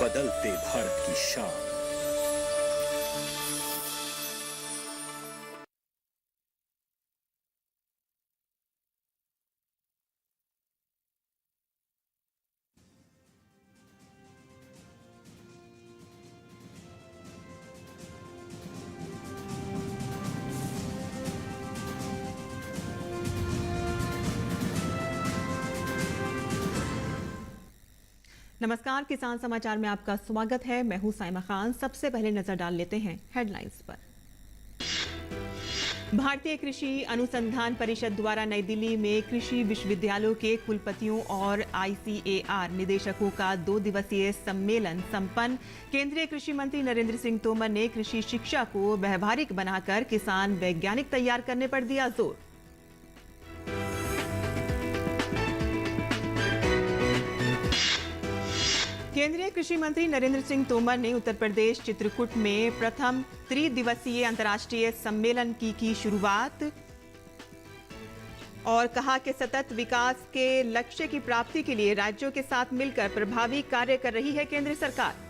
बदलते भारत की शान। नमस्कार, किसान समाचार में आपका स्वागत है। मैं हूं साइमा खान। सबसे पहले नजर डाल लेते हैं हेडलाइंस पर। भारतीय कृषि अनुसंधान परिषद द्वारा नई दिल्ली में कृषि विश्वविद्यालयों के कुलपतियों और ICAR निदेशकों का 2 दिवसीय सम्मेलन संपन्न। केंद्रीय कृषि मंत्री नरेंद्र सिंह तोमर ने कृषि शिक्षा को व्यावहारिक बनाकर किसान वैज्ञानिक तैयार करने पर दिया जोर। केंद्रीय कृषि मंत्री नरेंद्र सिंह तोमर ने उत्तर प्रदेश चित्रकूट में प्रथम त्रिदिवसीय अंतर्राष्ट्रीय सम्मेलन की शुरुआत और कहा कि सतत विकास के लक्ष्य की प्राप्ति के लिए राज्यों के साथ मिलकर प्रभावी कार्य कर रही है केंद्र सरकार।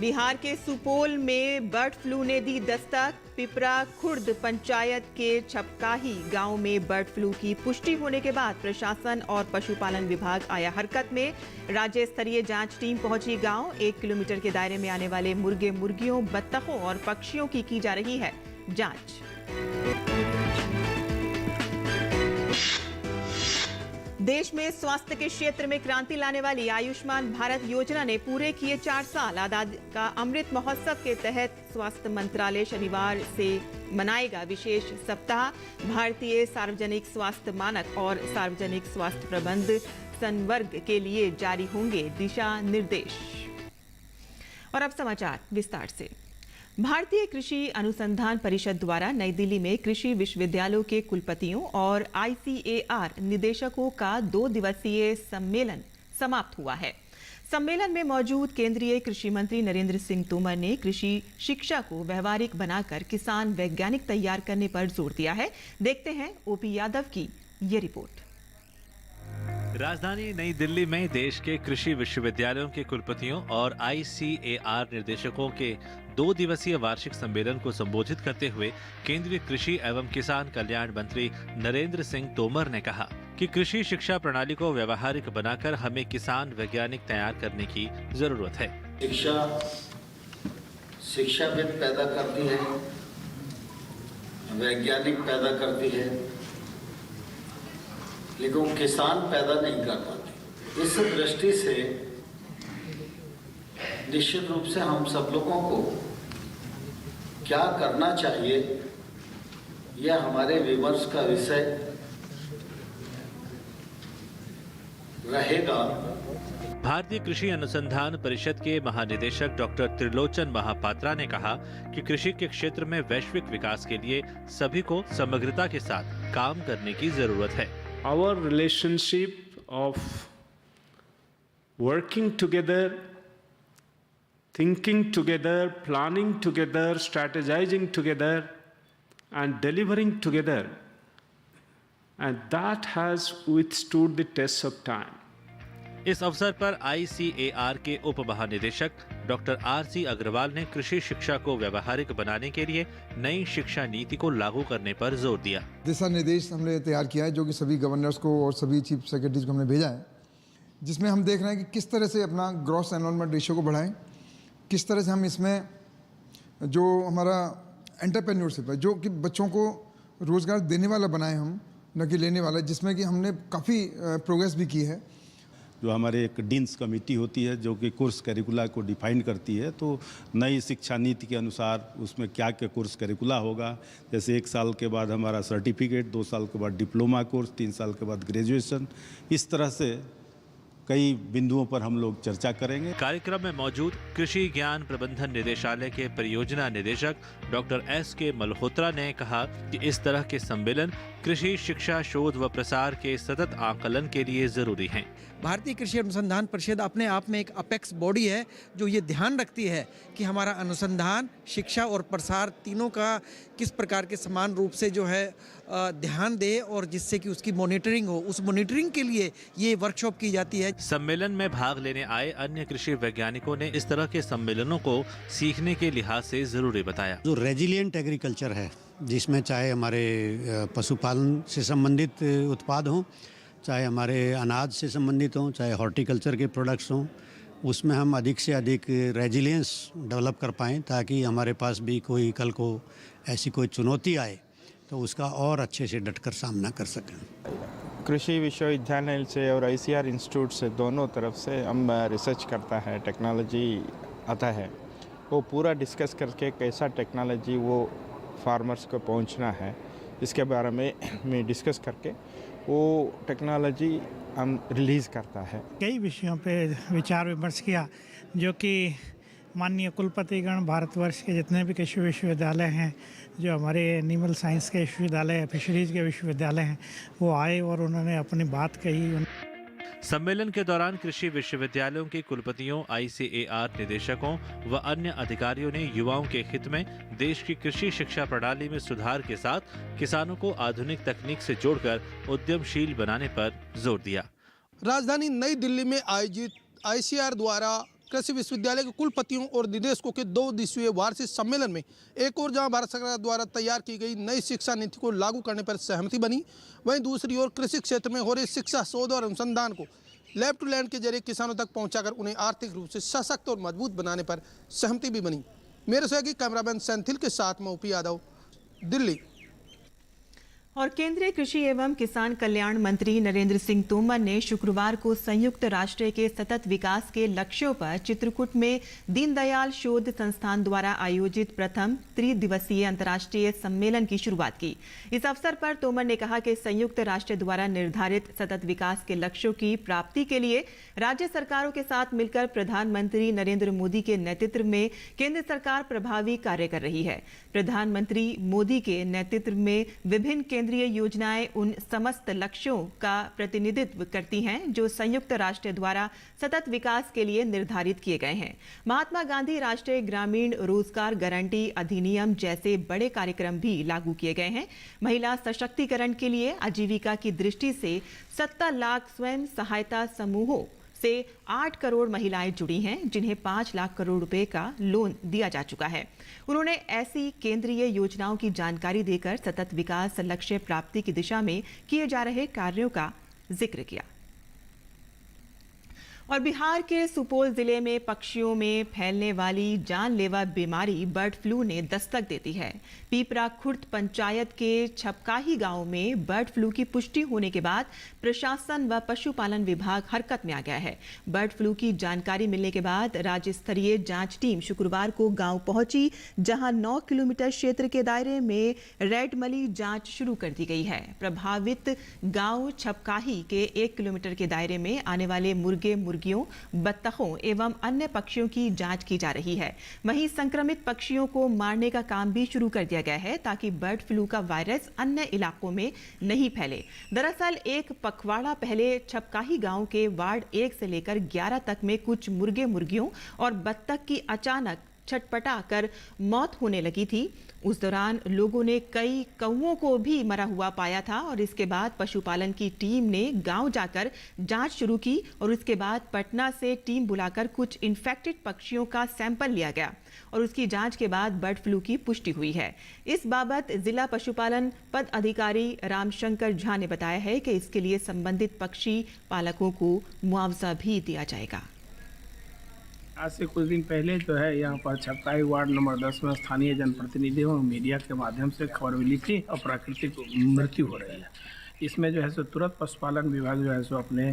बिहार के सुपौल में बर्ड फ्लू ने दी दस्तक। पिपरा खुर्द पंचायत के छपकाही गांव में बर्ड फ्लू की पुष्टि होने के बाद प्रशासन और पशुपालन विभाग आया हरकत में। राज्य स्तरीय जांच टीम पहुंची गांव। 1 किलोमीटर के दायरे में आने वाले मुर्गे, मुर्गियों, बत्तखों और पक्षियों की जा रही है जांच। देश में स्वास्थ्य के क्षेत्र में क्रांति लाने वाली आयुष्मान भारत योजना ने पूरे किए 4 साल। आजादी का अमृत महोत्सव के तहत स्वास्थ्य मंत्रालय शनिवार से मनाएगा विशेष सप्ताह। भारतीय सार्वजनिक स्वास्थ्य मानक और सार्वजनिक स्वास्थ्य प्रबंध संवर्ग के लिए जारी होंगे दिशा निर्देश। और अब समाचार विस्तार से। भारतीय कृषि अनुसंधान परिषद द्वारा नई दिल्ली में कृषि विश्वविद्यालयों के कुलपतियों और ICAR निदेशकों का 2 दिवसीय सम्मेलन समाप्त हुआ है। सम्मेलन में मौजूद केंद्रीय कृषि मंत्री नरेंद्र सिंह तोमर ने कृषि शिक्षा को व्यावहारिक बनाकर किसान वैज्ञानिक तैयार करने पर जोर दिया है। देखते हैं OP यादव की ये रिपोर्ट। राजधानी नई दिल्ली में देश के कृषि विश्वविद्यालयों के कुलपतियों और ICAR निर्देशकों के 2 दिवसीय वार्षिक सम्मेलन को संबोधित करते हुए केंद्रीय कृषि एवं किसान कल्याण मंत्री नरेंद्र सिंह तोमर ने कहा कि कृषि शिक्षा प्रणाली को व्यावहारिक बनाकर हमें किसान वैज्ञानिक तैयार करने की जरूरत है। शिक्षाविद पैदा करती है, वैज्ञानिक पैदा करती है, लेकिन वो किसान पैदा नहीं कर पाते। इस दृष्टि से निश्चित रूप से हम सब लोगों को क्या करना चाहिए, यह हमारे विमर्श का विषय रहेगा। भारतीय कृषि अनुसंधान परिषद के महानिदेशक डॉक्टर त्रिलोचन महापात्रा ने कहा कि कृषि के क्षेत्र में वैश्विक विकास के लिए सभी को समग्रता के साथ काम करने की जरूरत है। Our relationship of working together, thinking together, planning together, strategizing together, and delivering together, and that has withstood the test of time. इस अवसर पर ICAR के उप महानिदेशक डॉक्टर RC अग्रवाल ने कृषि शिक्षा को व्यावहारिक बनाने के लिए नई शिक्षा नीति को लागू करने पर जोर दिया। दिशा निर्देश हमने तैयार किया है जो कि सभी गवर्नर्स को और सभी चीफ सेक्रेटरीज को हमने भेजा है, जिसमें हम देख रहे हैं कि किस तरह से अपना ग्रॉस एनरोलमेंट रेशियो को बढ़ाएं, किस तरह से हम इसमें जो हमारा एंटरप्रेन्योरशिप है, जो कि बच्चों को रोज़गार देने वाला बनाए हम, न कि लेने वाला, जिसमें कि हमने काफ़ी प्रोग्रेस भी की है। जो हमारे एक डीन्स कमेटी होती है जो कि कोर्स करिकुला को डिफाइन करती है, तो नई शिक्षा नीति के अनुसार उसमें क्या क्या कोर्स करिकुला होगा, जैसे 1 साल के बाद हमारा सर्टिफिकेट, 2 साल के बाद डिप्लोमा कोर्स, 3 साल के बाद ग्रेजुएशन, इस तरह से कई बिंदुओं पर हम लोग चर्चा करेंगे। कार्यक्रम में मौजूद कृषि ज्ञान प्रबंधन निदेशालय के परियोजना निदेशक डॉक्टर SK मल्होत्रा ने कहा कि इस तरह के सम्मेलन कृषि शिक्षा शोध व प्रसार के सतत आकलन के लिए जरूरी हैं। भारतीय कृषि अनुसंधान परिषद अपने आप में एक अपेक्स बॉडी है जो ये ध्यान रखती है कि हमारा अनुसंधान, शिक्षा और प्रसार तीनों का किस प्रकार के समान रूप से जो है ध्यान दे और जिससे कि उसकी मॉनिटरिंग हो, उस मॉनिटरिंग के लिए ये वर्कशॉप की जाती है। सम्मेलन में भाग लेने आए अन्य कृषि वैज्ञानिकों ने इस तरह के सम्मेलनों को सीखने के लिहाज से जरूरी बताया। जो रेजिलिएंट एग्रीकल्चर है, जिसमें चाहे हमारे पशुपालन से संबंधित उत्पाद हों, चाहे हमारे अनाज से संबंधित हों, चाहे हॉर्टिकल्चर के प्रोडक्ट्स हों, उसमें हम अधिक से अधिक रेजिलियंस डेवलप कर पाएँ, ताकि हमारे पास भी कोई कल को ऐसी कोई चुनौती आए तो उसका और अच्छे से डटकर सामना कर सकें। कृषि विश्वविद्यालय से और ICAR इंस्टीट्यूट से दोनों तरफ से हम रिसर्च करता है, टेक्नोलॉजी आता है, वो पूरा डिस्कस करके कैसा टेक्नोलॉजी वो फार्मर्स को पहुंचना है, इसके बारे में डिस्कस करके वो टेक्नोलॉजी हम रिलीज़ करता है। कई विषयों पे विचार विमर्श किया, जो कि माननीय कुलपतिगण भारतवर्ष के जितने भी कृषि विश्वविद्यालय हैं, जो हमारे एनिमल साइंस के विश्वविद्यालय, फिशरीज के विश्वविद्यालय हैं, वो आए और उन्होंने अपनी बात कही। सम्मेलन के दौरान कृषि विश्वविद्यालयों के कुलपतियों, ICAR निदेशकों व अन्य अधिकारियों ने युवाओं के हित में देश की कृषि शिक्षा प्रणाली में सुधार के साथ किसानों को आधुनिक तकनीक से जोड़कर उद्यमशील बनाने पर जोर दिया। राजधानी नई दिल्ली में आयोजित ICAR द्वारा कृषि विश्वविद्यालय के कुलपतियों और निदेशकों के 2 दिवसीय वार्षिक सम्मेलन में एक और जहां भारत सरकार द्वारा तैयार की गई नई शिक्षा नीति को लागू करने पर सहमति बनी, वहीं दूसरी ओर कृषि क्षेत्र में हो रही शिक्षा, शोध और अनुसंधान को लैब टू लैंड के जरिए किसानों तक पहुंचाकर उन्हें आर्थिक रूप से सशक्त और मजबूत बनाने पर सहमति भी बनी। मेरे सहयोगी कैमरामैन सेंथिल के साथ मैं OP यादव, दिल्ली। और केंद्रीय कृषि एवं किसान कल्याण मंत्री नरेंद्र सिंह तोमर ने शुक्रवार को संयुक्त राष्ट्र के सतत विकास के लक्ष्यों पर चित्रकूट में दीनदयाल शोध संस्थान द्वारा आयोजित प्रथम त्रिदिवसीय अंतर्राष्ट्रीय सम्मेलन की शुरुआत की। इस अवसर पर तोमर ने कहा कि संयुक्त राष्ट्र द्वारा निर्धारित सतत विकास के लक्ष्यों की प्राप्ति के लिए राज्य सरकारों के साथ मिलकर प्रधानमंत्री नरेंद्र मोदी के नेतृत्व में केंद्र सरकार प्रभावी कार्य कर रही है। प्रधानमंत्री मोदी के नेतृत्व में विभिन्न केंद्रीय योजनाएं उन समस्त लक्ष्यों का प्रतिनिधित्व करती हैं जो संयुक्त राष्ट्र द्वारा सतत विकास के लिए निर्धारित किए गए हैं। महात्मा गांधी राष्ट्रीय ग्रामीण रोजगार गारंटी अधिनियम जैसे बड़े कार्यक्रम भी लागू किए गए हैं। महिला सशक्तिकरण के लिए आजीविका की दृष्टि से 70 लाख स्वयं सहायता समूहों से 8 करोड़ महिलाएं जुड़ी हैं, जिन्हें 5 लाख करोड़ रुपए का लोन दिया जा चुका है। उन्होंने ऐसी केंद्रीय योजनाओं की जानकारी देकर सतत विकास लक्ष्य प्राप्ति की दिशा में किए जा रहे कार्यों का जिक्र किया। और बिहार के सुपौल जिले में पक्षियों में फैलने वाली जानलेवा बीमारी बर्ड फ्लू ने दस्तक देती है। पीपरा खुर्द पंचायत के छपकाही गांव में बर्ड फ्लू की पुष्टि होने के बाद प्रशासन व पशुपालन विभाग हरकत में आ गया है। बर्ड फ्लू की जानकारी मिलने के बाद राज्य स्तरीय जांच टीम शुक्रवार को गांव पहुंची, जहां 9 किलोमीटर क्षेत्र के दायरे में रेड मली जांच शुरू कर दी गई है। प्रभावित गांव छपकाही के 1 किलोमीटर के दायरे में आने वाले मुर्गियों, बत्तखों एवं अन्य पक्षियों की जांच की जा रही है। वहीं संक्रमित पक्षियों को मारने का काम भी शुरू कर दिया गया है, ताकि बर्ड फ्लू का वायरस अन्य इलाकों में नहीं फैले। दरअसल एक पखवाड़ा पहले छपकाही गांव के वार्ड 1 से लेकर 11 तक में कुछ मुर्गियों और बत्तख की अचानक छटपटा कर मौत होने लगी थी। उस दौरान लोगों ने कई कौवों को भी मरा हुआ पाया था और इसके बाद पशुपालन की टीम ने गांव जाकर जांच शुरू की और उसके बाद पटना से टीम बुलाकर कुछ इन्फेक्टेड पक्षियों का सैंपल लिया गया और उसकी जांच के बाद बर्ड फ्लू की पुष्टि हुई है। इस बाबत जिला पशुपालन पद अधिकारी रामशंकर झा ने बताया है कि इसके लिए संबंधित पक्षी पालकों को मुआवजा भी दिया जाएगा। आज से कुछ दिन पहले जो है यहाँ पर छपकाही वार्ड नंबर 10 में स्थानीय जनप्रतिनिधियों और मीडिया के माध्यम से खबर मिली थी और प्राकृतिक मृत्यु हो रही है। इसमें जो है सो तुरंत पशुपालन विभाग जो है सो अपने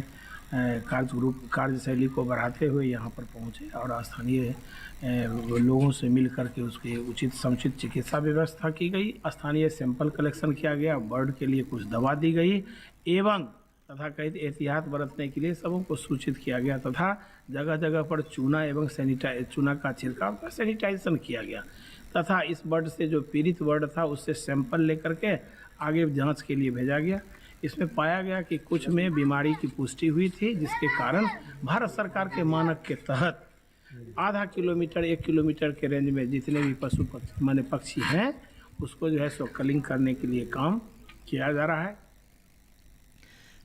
कार्यशैली को बढ़ाते हुए यहाँ पर पहुँचे और स्थानीय लोगों से मिल करके उसकी उचित समुचित चिकित्सा व्यवस्था की गई। स्थानीय सैंपल कलेक्शन किया गया, बर्ड के लिए कुछ दवा दी गई एवं तथा कई एहतियात बरतने के लिए सबों को सूचित किया गया तथा जगह जगह पर चूना एवं चूना का छिड़काव का सैनिटाइजेशन किया गया तथा इस बर्ड से जो पीड़ित बर्ड था उससे सैंपल लेकर के आगे जांच के लिए भेजा गया। इसमें पाया गया कि कुछ में बीमारी की पुष्टि हुई थी, जिसके कारण भारत सरकार के मानक के तहत आधा किलोमीटर 1 किलोमीटर के रेंज में जितने भी पक्षी हैं उसको जो है सो कलिंग करने के लिए काम किया जा रहा है।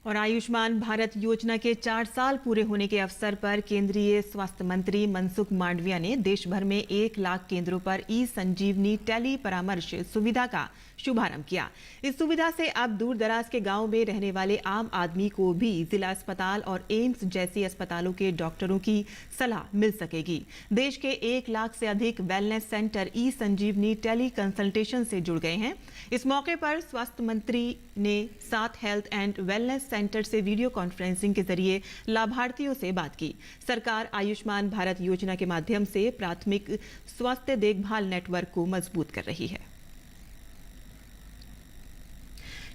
और आयुष्मान भारत योजना के 4 साल पूरे होने के अवसर पर केंद्रीय स्वास्थ्य मंत्री मनसुख मांडविया ने देश भर में 1 लाख केंद्रों पर ई संजीवनी टेली परामर्श सुविधा का शुभारंभ किया। इस सुविधा से अब दूर दराज के गांव में रहने वाले आम आदमी को भी जिला अस्पताल और एम्स जैसी अस्पतालों के डॉक्टरों की सलाह मिल सकेगी। देश के 1 लाख से अधिक वेलनेस सेंटर ई संजीवनी टेली कंसल्टेशन से जुड़ गए हैं। इस मौके पर स्वास्थ्य मंत्री ने 7 हेल्थ एंड वेलनेस सेंटर से वीडियो कॉन्फ्रेंसिंग के जरिए लाभार्थियों से बात की। सरकार आयुष्मान भारत योजना के माध्यम से प्राथमिक स्वास्थ्य देखभाल नेटवर्क को मजबूत कर रही है।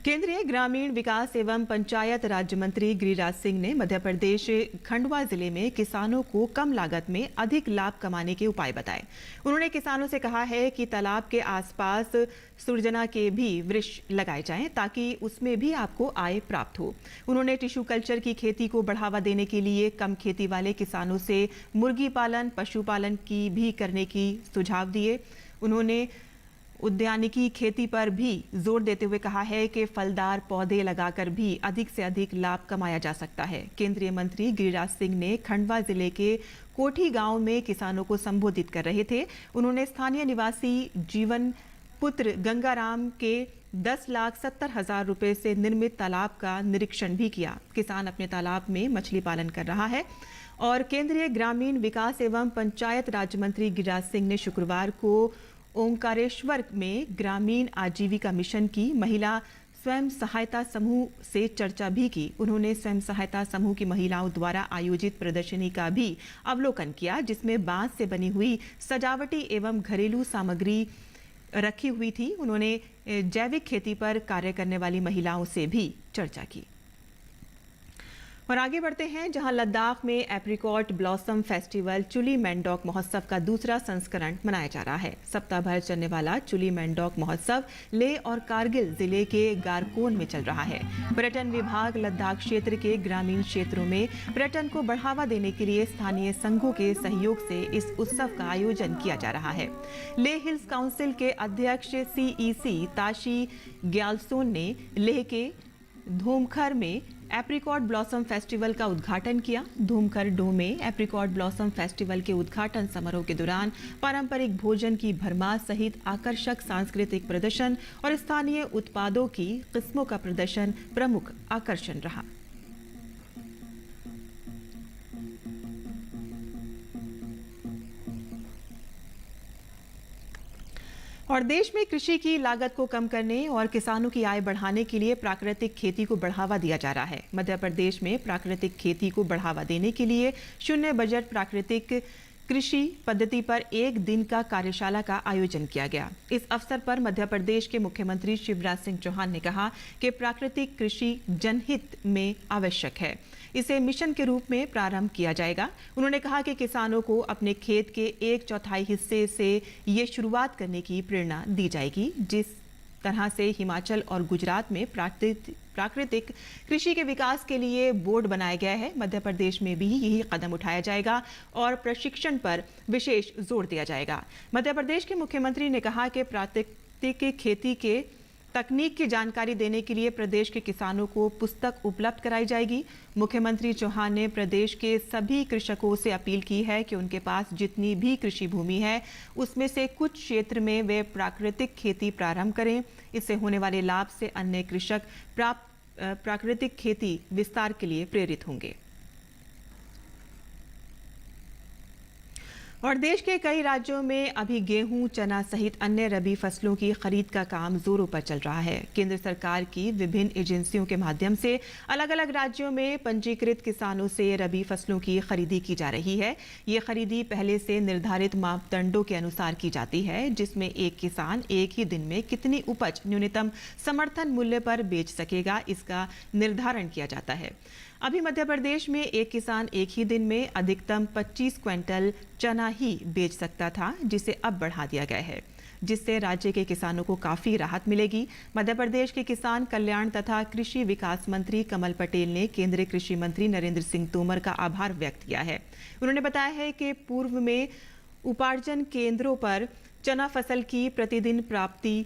केंद्रीय ग्रामीण विकास एवं पंचायत राज्य मंत्री गिरिराज सिंह ने मध्य प्रदेश खंडवा जिले में किसानों को कम लागत में अधिक लाभ कमाने के उपाय बताए। उन्होंने किसानों से कहा है कि तालाब के आसपास सुरजना के भी वृक्ष लगाए जाएं ताकि उसमें भी आपको आय प्राप्त हो। उन्होंने टिश्यू कल्चर की खेती को बढ़ावा देने के लिए कम खेती वाले किसानों से मुर्गी पालन, पशुपालन की भी करने की सुझाव दिए। उन्होंने उद्यानिकी खेती पर भी जोर देते हुए कहा है कि फलदार पौधे लगाकर भी अधिक से अधिक लाभ कमाया जा सकता है। केंद्रीय मंत्री गिरिराज सिंह ने खंडवा जिले के कोठी गांव में किसानों को संबोधित कर रहे थे। उन्होंने स्थानीय निवासी जीवन पुत्र गंगाराम के 10,70,000 रुपए से निर्मित तालाब का निरीक्षण भी किया। किसान अपने तालाब में मछली पालन कर रहा है। और केंद्रीय ग्रामीण विकास एवं पंचायत राज्य मंत्री गिरिराज सिंह ने शुक्रवार को ओंकारेश्वर में ग्रामीण आजीविका मिशन की महिला स्वयं सहायता समूह से चर्चा भी की। उन्होंने स्वयं सहायता समूह की महिलाओं द्वारा आयोजित प्रदर्शनी का भी अवलोकन किया, जिसमें बांस से बनी हुई सजावटी एवं घरेलू सामग्री रखी हुई थी। उन्होंने जैविक खेती पर कार्य करने वाली महिलाओं से भी चर्चा की। और आगे बढ़ते हैं, जहां लद्दाख में एप्रिकॉट ब्लॉसम फेस्टिवल चुली मैंडोक महोत्सव का दूसरा संस्करण मनाया जा रहा है। सप्ताह भर चलने वाला चुली मैंडोक महोत्सव लेह और कारगिल जिले के गारकोन में चल रहा है। पर्यटन विभाग लद्दाख क्षेत्र के ग्रामीण क्षेत्रों में पर्यटन को बढ़ावा देने के लिए स्थानीय संघों के सहयोग से इस उत्सव का आयोजन किया जा रहा है। लेह हिल्स काउंसिल के अध्यक्ष CEC ताशी ग्यालसोन ने लेह के धूमखर में एप्रिकॉट ब्लॉसम फेस्टिवल का उद्घाटन किया। धूमखर डोम में एप्रिकॉट ब्लॉसम फेस्टिवल के उद्घाटन समारोह के दौरान पारंपरिक भोजन की भरमार सहित आकर्षक सांस्कृतिक प्रदर्शन और स्थानीय उत्पादों की किस्मों का प्रदर्शन प्रमुख आकर्षण रहा। और देश में कृषि की लागत को कम करने और किसानों की आय बढ़ाने के लिए प्राकृतिक खेती को बढ़ावा दिया जा रहा है। मध्य प्रदेश में प्राकृतिक खेती को बढ़ावा देने के लिए शून्य बजट प्राकृतिक कृषि पद्धति पर 1 दिन का कार्यशाला का आयोजन किया गया। इस अवसर पर मध्य प्रदेश के मुख्यमंत्री शिवराज सिंह चौहान ने कहा कि प्राकृतिक कृषि जनहित में आवश्यक है। इसे मिशन के रूप में प्रारंभ किया जाएगा। उन्होंने कहा कि किसानों को अपने खेत के 1/4 हिस्से से ये शुरुआत करने की प्रेरणा दी जाएगी। जिस तरह से हिमाचल और गुजरात में प्राकृतिक कृषि के विकास के लिए बोर्ड बनाया गया है, मध्य प्रदेश में भी यही कदम उठाया जाएगा और प्रशिक्षण पर विशेष जोर दिया जाएगा। मध्य प्रदेश के मुख्यमंत्री ने कहा कि प्राकृतिक खेती के तकनीक की जानकारी देने के लिए प्रदेश के किसानों को पुस्तक उपलब्ध कराई जाएगी। मुख्यमंत्री चौहान ने प्रदेश के सभी कृषकों से अपील की है कि उनके पास जितनी भी कृषि भूमि है उसमें से कुछ क्षेत्र में वे प्राकृतिक खेती प्रारंभ करें। इससे होने वाले लाभ से अन्य कृषक प्राकृतिक खेती विस्तार के लिए प्रेरित होंगे। और देश के कई राज्यों में अभी गेहूं, चना सहित अन्य रबी फसलों की खरीद का काम जोरों पर चल रहा है। केंद्र सरकार की विभिन्न एजेंसियों के माध्यम से अलग अलग राज्यों में पंजीकृत किसानों से रबी फसलों की खरीदी की जा रही है। ये खरीदी पहले से निर्धारित मापदंडों के अनुसार की जाती है, जिसमें एक किसान एक ही दिन में कितनी उपज न्यूनतम समर्थन मूल्य पर बेच सकेगा, इसका निर्धारण किया जाता है। अभी मध्य प्रदेश में एक किसान एक ही दिन में अधिकतम 25 क्विंटल चना ही बेच सकता था, जिसे अब बढ़ा दिया गया है, जिससे राज्य के किसानों को काफी राहत मिलेगी। मध्य प्रदेश के किसान कल्याण तथा कृषि विकास मंत्री कमल पटेल ने केंद्रीय कृषि मंत्री नरेंद्र सिंह तोमर का आभार व्यक्त किया है। उन्होंने बताया है कि पूर्व में उपार्जन केंद्रों पर चना फसल की प्रतिदिन प्राप्ति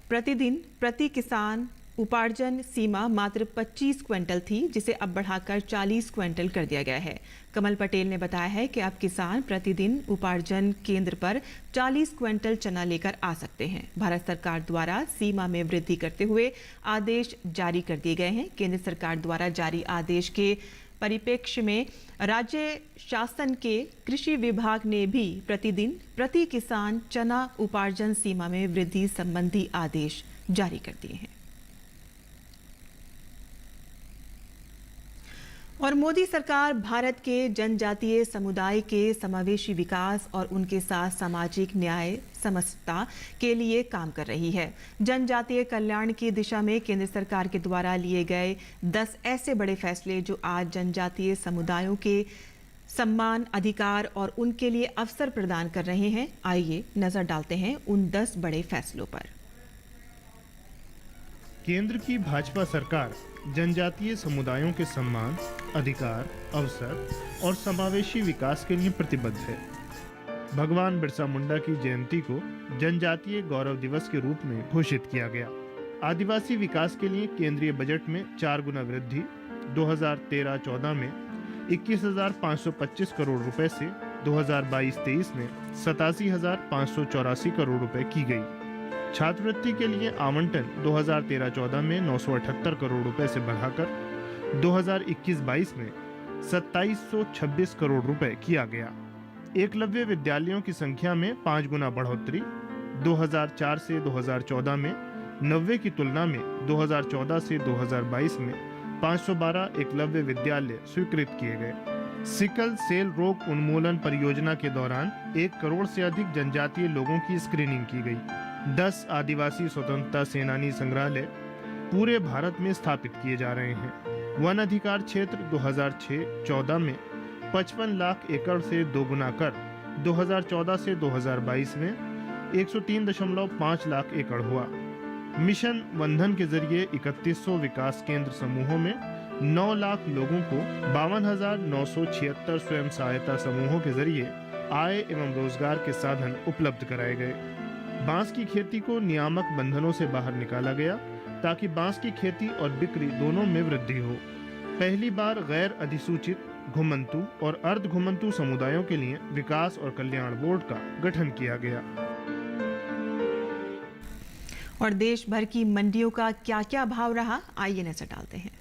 प्रतिदिन प्रति किसान उपार्जन सीमा मात्र 25 क्विंटल थी, जिसे अब बढ़ाकर 40 क्विंटल कर दिया गया है। कमल पटेल ने बताया है कि अब किसान प्रतिदिन उपार्जन केंद्र पर 40 क्विंटल चना लेकर आ सकते हैं। भारत सरकार द्वारा सीमा में वृद्धि करते हुए आदेश जारी कर दिए गए हैं। केंद्र सरकार द्वारा जारी आदेश के परिप्रेक्ष्य में राज्य शासन के कृषि विभाग ने भी प्रतिदिन प्रति किसान चना उपार्जन सीमा में वृद्धि संबंधी आदेश जारी कर दिए हैं। और मोदी सरकार भारत के जनजातीय समुदाय के समावेशी विकास और उनके साथ सामाजिक न्याय समता के लिए काम कर रही है। जनजातीय कल्याण की दिशा में केंद्र सरकार के द्वारा लिए गए 10 ऐसे बड़े फैसले जो आज जनजातीय समुदायों के सम्मान, अधिकार और उनके लिए अवसर प्रदान कर रहे हैं। आइए नजर डालते हैं उन 10 बड़े फैसलों पर। केंद्र की भाजपा सरकार जनजातीय समुदायों के सम्मान, अधिकार, अवसर और समावेशी विकास के लिए प्रतिबद्ध है। भगवान बिरसा मुंडा की जयंती को जनजातीय गौरव दिवस के रूप में घोषित किया गया। आदिवासी विकास के लिए केंद्रीय बजट में 4 गुना वृद्धि 2013-14 में 21,525 करोड़ रुपए से 2022-23 में 87,584 करोड़ रुपए की गई। छात्रवृत्ति के लिए आवंटन 2013-14 में 978 करोड़ रुपए से बढ़ाकर 2021-22 में 2726 करोड़ रुपए किया गया। एकलव्य विद्यालयों की संख्या में 5 गुना बढ़ोतरी 2004 से 2014 में 90 की तुलना में 2014 से 2022 में 512 एकलव्य विद्यालय स्वीकृत किए गए। सिकल सेल रोग उन्मूलन परियोजना के दौरान 1 करोड़ से अधिक जनजातीय लोगों की स्क्रीनिंग की गई। 10 आदिवासी स्वतंत्रता सेनानी संग्रहालय पूरे भारत में स्थापित किए जा रहे हैं। वन अधिकार क्षेत्र 2006-14 में 55 लाख एकड़ से दोगुना कर 2014 से 2022 में 103.5 लाख एकड़ हुआ। मिशन वंदन के जरिए 3100 विकास केंद्र समूहों में 9 लाख लोगों को 52,976 स्वयं सहायता समूहों के जरिए आय एवं रोजगार के साधन उपलब्ध कराए गए। बांस की खेती को नियामक बंधनों से बाहर निकाला गया ताकि बांस की खेती और बिक्री दोनों में वृद्धि हो। पहली बार गैर अधिसूचित घुमंतु और अर्ध घुमंतु समुदायों के लिए विकास और कल्याण बोर्ड का गठन किया गया। और देश भर की मंडियों का क्या-क्या भाव रहा, आइए नजर डालते हैं।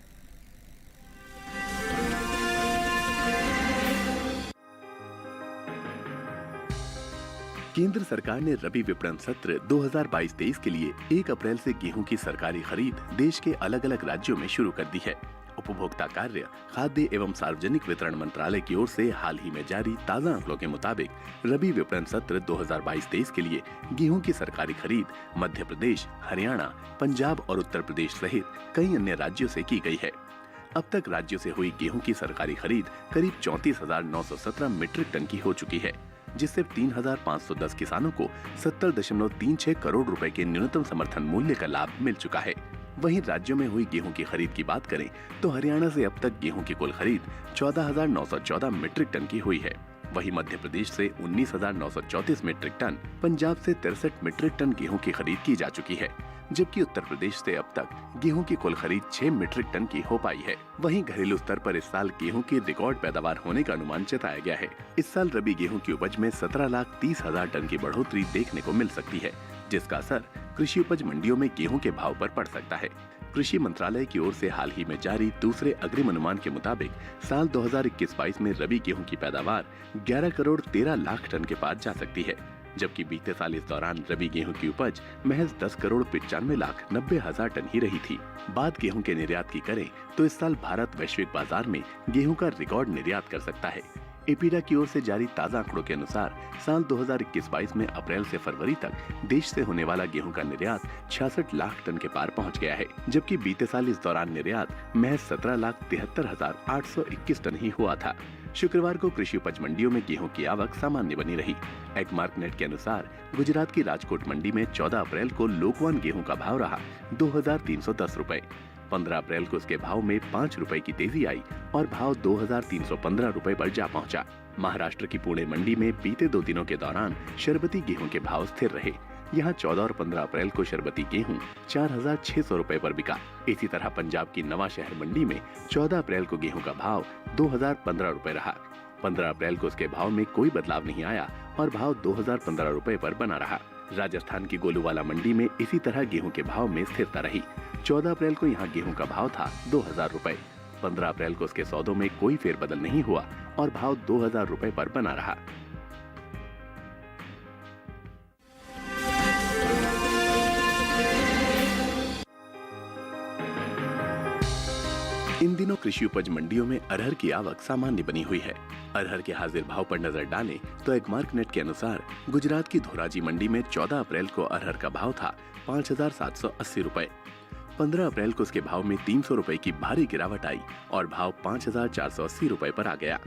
केंद्र सरकार ने रबी विपणन सत्र 2022-23 के लिए 1 अप्रैल से गेहूं की सरकारी खरीद देश के अलग अलग राज्यों में शुरू कर दी है। उपभोक्ता कार्य, खाद्य एवं सार्वजनिक वितरण मंत्रालय की ओर से हाल ही में जारी ताजा आंकड़ों के मुताबिक रबी विपणन सत्र 2022-23 के लिए गेहूं की सरकारी खरीद मध्य प्रदेश, हरियाणा, पंजाब और उत्तर प्रदेश सहित कई अन्य राज्यों से की गई है। अब तक राज्यों से हुई गेहूं की सरकारी खरीद करीब 34,917 मीट्रिक टन की हो चुकी है, जिससे 3,510 किसानों को 70.36 करोड़ रुपए के न्यूनतम समर्थन मूल्य का लाभ मिल चुका है। वहीं राज्यों में हुई गेहूं की खरीद की बात करें तो हरियाणा से अब तक गेहूं की कुल खरीद 14,914 मीट्रिक टन की हुई है। वहीं मध्य प्रदेश से 19,934 मीट्रिक टन, पंजाब से 63 मीट्रिक टन गेहूं की खरीद की जा चुकी है, जबकि उत्तर प्रदेश से अब तक गेहूं की कुल खरीद 6 मीट्रिक टन की हो पाई है। वहीं घरेलू स्तर पर इस साल गेहूं की रिकॉर्ड पैदावार होने का अनुमान जताया गया है। इस साल रबी गेहूं की उपज में 17,30,000 टन की बढ़ोतरी देखने को मिल सकती है, जिसका असर कृषि उपज मंडियों में गेहूं के भाव पर पड़ सकता है। कृषि मंत्रालय की ओर से हाल ही में जारी दूसरे अग्रिम अनुमान के मुताबिक साल 2021-22 में रबी गेहूं की पैदावार 11 करोड़ 13 लाख टन के पार जा सकती है, जबकि बीते साल इस दौरान रबी गेहूं की उपज महज 10 करोड़ 95 लाख 90 हजार टन ही रही थी। बात गेहूं के निर्यात की करें तो इस साल भारत वैश्विक बाजार में गेहूं का रिकॉर्ड निर्यात कर सकता है। एपीडा की ओर से जारी ताजा आंकड़ों के अनुसार साल 2021-22 में अप्रैल से फरवरी तक देश से होने वाला गेहूं का निर्यात 66 लाख टन के पार पहुंच गया है, जबकि बीते साल इस दौरान निर्यात महज 17,73,821 टन ही हुआ था। शुक्रवार को कृषि उपज मंडियों में गेहूं की आवक सामान्य बनी रही। एगमार्क नेट के अनुसार गुजरात की राजकोट मंडी में 14 अप्रैल को लोकवान गेहूं का भाव रहा 2,310 रुपए। 15 अप्रैल को इसके भाव में 5 रुपए की तेजी आई और भाव 2,315 रुपए पर जा पहुंचा। महाराष्ट्र की पुणे मंडी में बीते 2 दिनों के दौरान शरबती गेहूं के भाव स्थिर रहे, यहाँ 14 और 15 अप्रैल को शरबती गेहूं 4,600 रुपए पर बिका। इसी तरह पंजाब की नवा शहर मंडी में 14 अप्रैल को गेहूं का भाव 2,015 रुपए रहा। 15 अप्रैल को उसके भाव में कोई बदलाव नहीं आया और भाव 2,015 रुपए पर बना रहा। राजस्थान की गोलूवाला मंडी में इसी तरह गेहूं के भाव में स्थिरता रही। 14 अप्रैल को यहाँ गेहूं का भाव था 2,000 रुपए। 15 अप्रैल को उसके सौदों में कोई फेरबदल नहीं हुआ और भाव 2,000 रुपए पर बना रहा। इन दिनों कृषि उपज मंडियों में अरहर की आवक सामान्य बनी हुई है। अरहर के हाजिर भाव पर नजर डालें तो एगमार्क नेट के अनुसार गुजरात की धोराजी मंडी में 14 अप्रैल को अरहर का भाव था 5,780 रुपए। 15 अप्रैल को उसके भाव में 300 रुपए की भारी गिरावट आई और भाव 5,480 रुपए पर आ गया।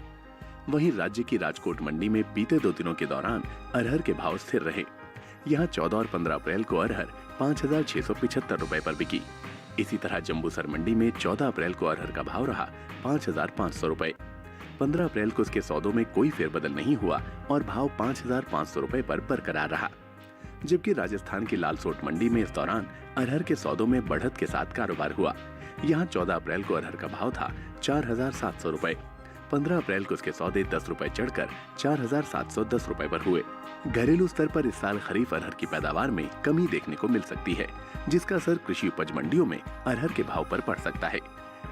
वहीं राज्य की राजकोट मंडी में बीते 2 दिनों के दौरान अरहर के भाव स्थिर रहे। यहाँ 14 और 15 अप्रैल को अरहर 5,675 रुपए पर बिकी। इसी तरह जम्बूसर मंडी में 14 अप्रैल को अरहर का भाव रहा 5,500 रुपए। 15 अप्रैल को उसके सौदों में कोई फेरबदल नहीं हुआ और भाव 5,500 रुपए पर बरकरार रहा। जबकि राजस्थान की लालसोट मंडी में इस दौरान अरहर के सौदों में बढ़त के साथ कारोबार हुआ। यहाँ 14 अप्रैल को अरहर का भाव था 4,700 रुपए। 15 अप्रैल को उसके सौदे 10 रुपए चढ़कर 4,710 रुपए पर हुए। घरेलू स्तर पर इस साल खरीफ अरहर की पैदावार में कमी देखने को मिल सकती है, जिसका असर कृषि उपज मंडियों में अरहर के भाव पर पड़ सकता है।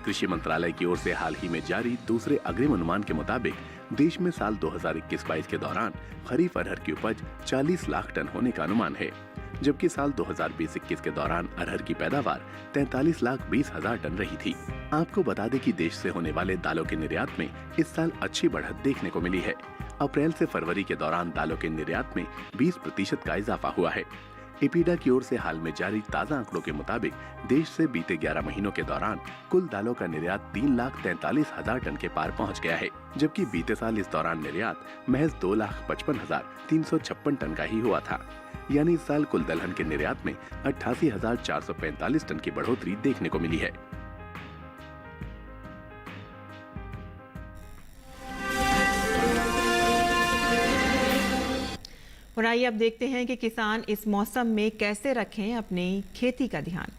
कृषि मंत्रालय की ओर से हाल ही में जारी दूसरे अग्रिम अनुमान के मुताबिक देश में साल 2021-22 के दौरान खरीफ अरहर की उपज 40 लाख टन होने का अनुमान है, जबकि साल 2020-21 के दौरान अरहर की पैदावार 43,20,000 टन रही थी। आपको बता दें कि देश से होने वाले दालों के निर्यात में इस साल अच्छी बढ़त देखने को मिली है। अप्रैल से फरवरी के दौरान दालों के निर्यात में 20% का इजाफा हुआ है। एपीडा की ओर से हाल में जारी ताज़ा आंकड़ों के मुताबिक देश से बीते 11 महीनों के दौरान कुल दालों का निर्यात 3,43,000 टन के पार पहुंच गया है, जबकि बीते साल इस दौरान निर्यात महज 2,55,356 टन का ही हुआ था। यानी इस साल कुल दलहन के निर्यात में 88,445 टन की बढ़ोतरी देखने को मिली है। और आइए अब देखते हैं कि किसान इस मौसम में कैसे रखें अपनी खेती का ध्यान।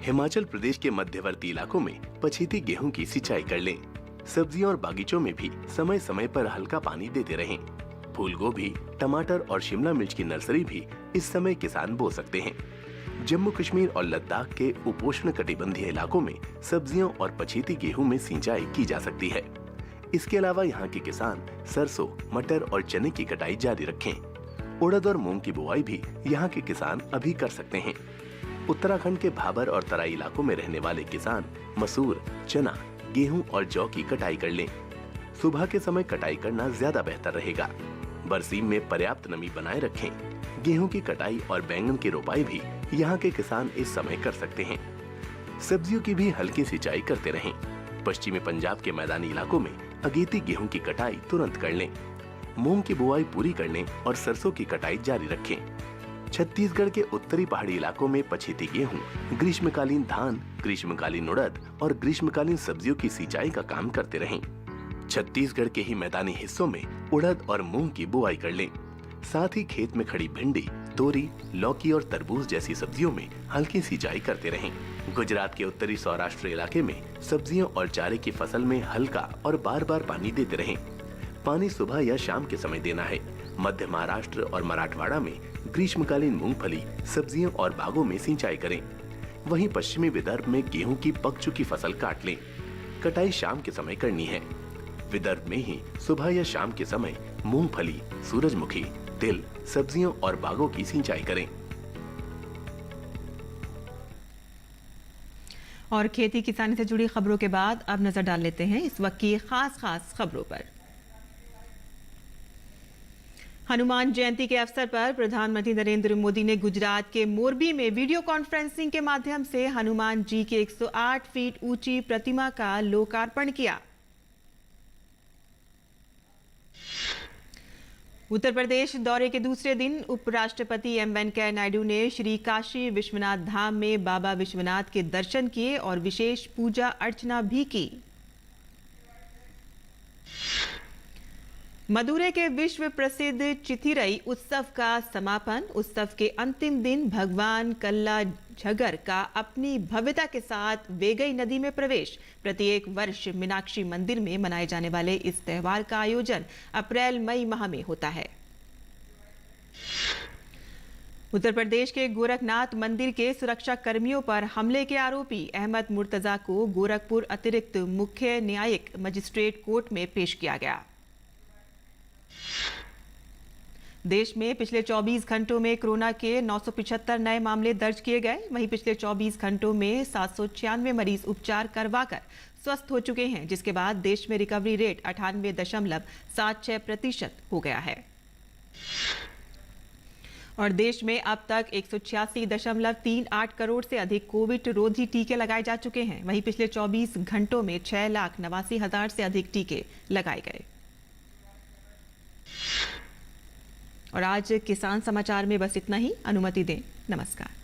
हिमाचल प्रदेश के मध्यवर्ती इलाकों में पछेती गेहूं की सिंचाई कर लें। सब्जियों और बागीचों में भी समय समय पर हल्का पानी देते रहें। फूल गोभी, टमाटर और शिमला मिर्च की नर्सरी भी इस समय किसान बो सकते हैं। जम्मू कश्मीर और लद्दाख के उपोष्ण कटिबंधीय इलाकों में सब्जियों और पछेती गेहूं में सिंचाई की जा सकती है। इसके अलावा यहाँ के किसान सरसों, मटर और चने की कटाई जारी रखें। उड़द और मूंग की बुआई भी यहाँ के किसान अभी कर सकते हैं। उत्तराखंड के भाबर और तराई इलाकों में रहने वाले किसान मसूर, चना, गेहूं और जौ की कटाई कर लें। सुबह के समय कटाई करना ज्यादा बेहतर रहेगा। बरसीम में पर्याप्त नमी बनाए रखें। गेहूं की कटाई और बैंगन की रोपाई भी यहाँ के किसान इस समय कर सकते हैं। सब्जियों की भी हल्की सिंचाई करते रहें। पश्चिमी पंजाब के मैदानी इलाकों में अगेती गेहूं की कटाई तुरंत कर लें। मूंग की बुआई पूरी कर लें और सरसों की कटाई जारी रखें। छत्तीसगढ़ के उत्तरी पहाड़ी इलाकों में पछेती गेहूं, ग्रीष्मकालीन धान, ग्रीष्मकालीन उड़द और ग्रीष्मकालीन सब्जियों की सिंचाई का काम करते रहें। छत्तीसगढ़ के ही मैदानी हिस्सों में उड़द और मूंग की बुआई कर लें। साथ ही खेत में खड़ी भिंडी, तोरी, लौकी और तरबूज जैसी सब्जियों में हल्की सिंचाई करते रहें। गुजरात के उत्तरी सौराष्ट्र इलाके में सब्जियों और चारे की फसल में हल्का और बार बार पानी देते रहें। पानी सुबह या शाम के समय देना है। मध्य महाराष्ट्र और मराठवाड़ा में ग्रीष्मकालीन मूंगफली, सब्जियों और बागों में सिंचाई करें। वहीं पश्चिमी विदर्भ में गेहूं की पक चुकी फसल काट लें। कटाई शाम के समय करनी है। विदर्भ में ही सुबह या शाम के समय मूंगफली, सूरजमुखी, तिल, सब्जियों और बागों की सिंचाई करें। और खेती किसानी से जुड़ी खबरों के बाद अब नजर डाल लेते हैं इस वक्त की खास खबरों पर। हनुमान जयंती के अवसर पर प्रधानमंत्री नरेंद्र मोदी ने गुजरात के मोरबी में वीडियो कॉन्फ्रेंसिंग के माध्यम से हनुमान जी की 108 फीट ऊंची प्रतिमा का लोकार्पण किया। उत्तर प्रदेश दौरे के दूसरे दिन उपराष्ट्रपति एम वेंकैया नायडू ने श्री काशी विश्वनाथ धाम में बाबा विश्वनाथ के दर्शन किए और विशेष पूजा अर्चना भी की। मदुरै के विश्व प्रसिद्ध चिथिरई उत्सव का समापन। उत्सव के अंतिम दिन भगवान कल्ला झगर का अपनी भव्यता के साथ वेगई नदी में प्रवेश। प्रत्येक वर्ष मीनाक्षी मंदिर में मनाए जाने वाले इस त्योहार का आयोजन अप्रैल मई माह में होता है। उत्तर प्रदेश के गोरखनाथ मंदिर के सुरक्षा कर्मियों पर हमले के आरोपी अहमद मुर्तजा को गोरखपुर अतिरिक्त मुख्य न्यायिक मजिस्ट्रेट कोर्ट में पेश किया गया। देश में पिछले 24 घंटों में कोरोना के 975 नए मामले दर्ज किए गए। वहीं पिछले 24 घंटों में 796 मरीज उपचार करवाकर स्वस्थ हो चुके हैं, जिसके बाद देश में रिकवरी रेट 98.76% हो गया है। और देश में अब तक 186.38 करोड़ से अधिक कोविड रोधी टीके लगाए जा चुके हैं। वहीं पिछले 24 घंटों में 6,89,000 से अधिक टीके लगाए गए। और आज किसान समाचार में बस इतना ही। अनुमति दें। नमस्कार।